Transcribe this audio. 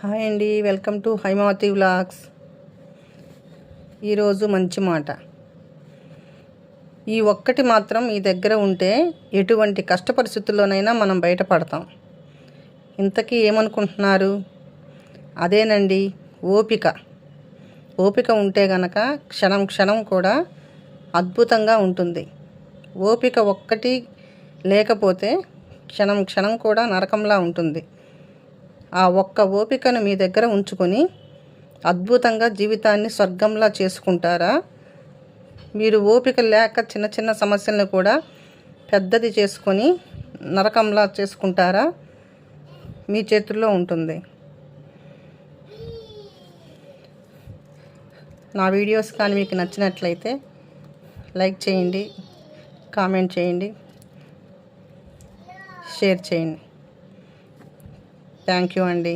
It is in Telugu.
హాయ్ అండి, వెల్కమ్ టు హైమావతి వ్లాగ్స్. ఈరోజు మంచి మాట. ఈ ఒక్కటి మాత్రం మీ దగ్గర ఉంటే ఎటువంటి కష్ట పరిస్థితుల్లోనైనా మనం బయటపడతాం. ఇంతకీ ఏమనుకుంటున్నారు? అదేనండి, ఓపిక. ఓపిక ఉంటే గనక క్షణం క్షణం కూడా అద్భుతంగా ఉంటుంది. ఓపిక ఒక్కటి లేకపోతే క్షణం క్షణం కూడా నరకంలా ఉంటుంది. ఆ ఒక్క ఓపికను మీ దగ్గర ఉంచుకొని అద్భుతంగా జీవితాన్ని స్వర్గంలా చేసుకుంటారా? మీరు ఓపిక లేక చిన్న చిన్న సమస్యలను కూడా పెద్దది చేసుకొని నరకంలా చేసుకుంటారా? మీ చేతుల్లో ఉంటుంది. నా వీడియోస్ కానీ మీకు నచ్చినట్లయితే లైక్ చేయండి, కామెంట్ చేయండి, షేర్ చేయండి. థ్యాంక్ యూ అండి.